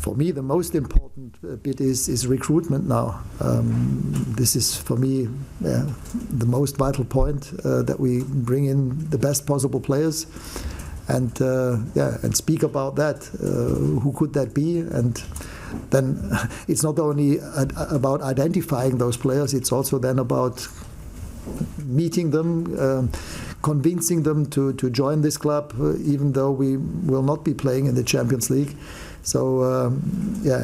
For me, the most important bit is recruitment now. This is, for me, the most vital point, that we bring in the best possible players, and speak about that. Who could that be? And then it's not only about identifying those players, it's also then about meeting them, convincing them to join this club, even though we will not be playing in the Champions League. So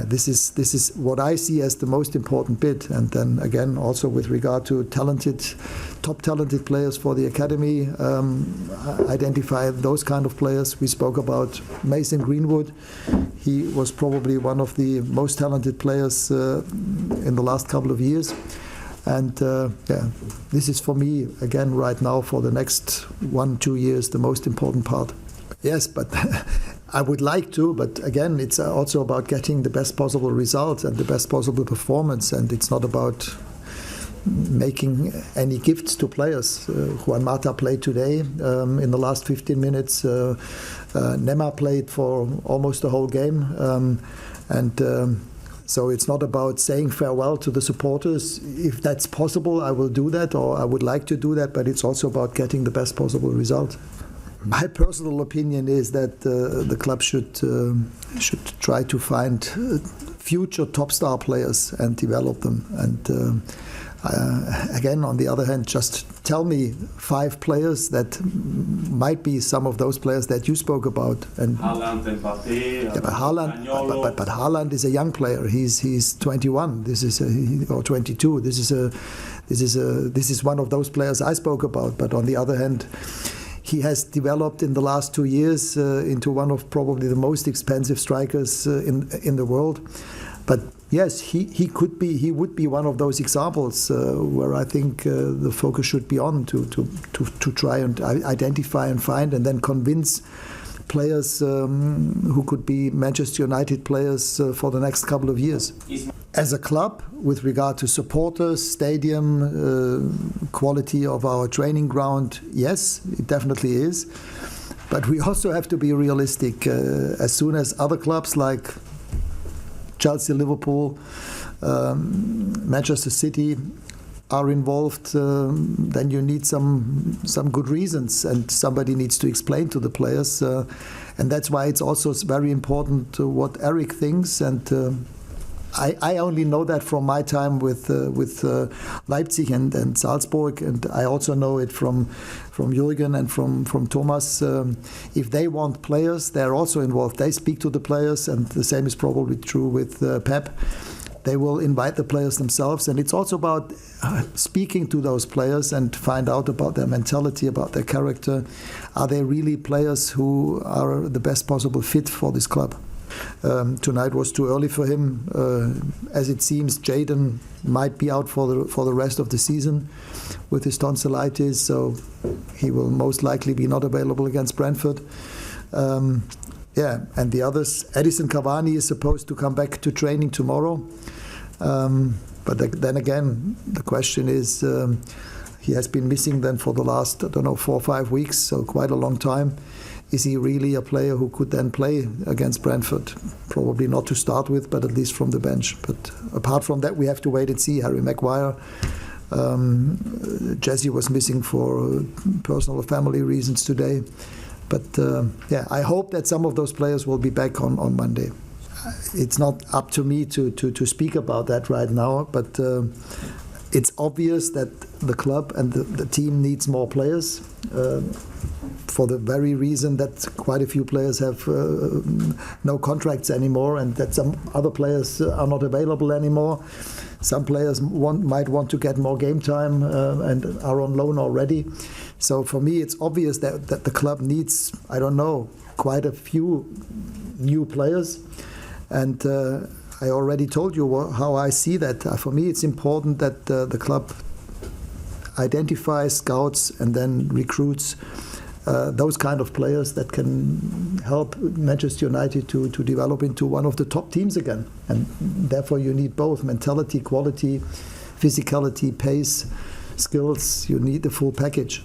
this is what I see as the most important bit. And then again, also with regard to top talented players for the academy, identify those kind of players. We spoke about Mason Greenwood. He was probably one of the most talented players in the last couple of years. And this is for me, again, right now, for the next 1-2 years, the most important part. Yes, but I would like to, but again, it's also about getting the best possible result and the best possible performance, and it's not about making any gifts to players. Juan Mata played today in the last 15 minutes. Nema played for almost the whole game. So it's not about saying farewell to the supporters. If that's possible, I will do that, or I would like to do that, but it's also about getting the best possible result. My personal opinion is that the club should try to find future top star players and develop them. And again, on the other hand, just tell me 5 players that might be some of those players that you spoke about. And Haaland, Mbappé, but Haaland is a young player. He's 21. Or 22. This is one of those players I spoke about. But on the other hand, he has developed in the last 2 years into one of probably the most expensive strikers in the world. But yes, he would be one of those examples where I think the focus should be on to try and identify and find and then convince players who could be Manchester United players for the next couple of years. As a club, with regard to supporters, stadium, quality of our training ground, yes, it definitely is. But we also have to be realistic. As soon as other clubs like Chelsea, Liverpool, Manchester City are involved, then you need some good reasons, and somebody needs to explain to the players. And that's why it's also very important what Eric thinks. And I only know that from my time with Leipzig and Salzburg, and I also know it from Jürgen and from Thomas. If they want players, they're also involved. They speak to the players, and the same is probably true with Pep. They will invite the players themselves, and it's also about speaking to those players and find out about their mentality, about their character. Are they really players who are the best possible fit for this club? Tonight was too early for him. As it seems, Jadon might be out for the rest of the season with his tonsillitis, so he will most likely be not available against Brentford. And the others, Edison Cavani is supposed to come back to training tomorrow. But then again, the question is, he has been missing then for the last, 4 or 5 weeks, so quite a long time. Is he really a player who could then play against Brentford? Probably not to start with, but at least from the bench. But apart from that, we have to wait and see. Harry Maguire, Jesse was missing for personal or family reasons today. But I hope that some of those players will be back on Monday. It's not up to me to speak about that right now, but it's obvious that the club and the team needs more players. For the very reason that quite a few players have no contracts anymore, and that some other players are not available anymore. Some players might want to get more game time and are on loan already. So for me, it's obvious that the club needs, quite a few new players. And I already told you how I see that. For me, it's important that the club identifies, scouts, and then recruits those kind of players that can help Manchester United to develop into one of the top teams again. And therefore you need both mentality, quality, physicality, pace, skills. You need the full package.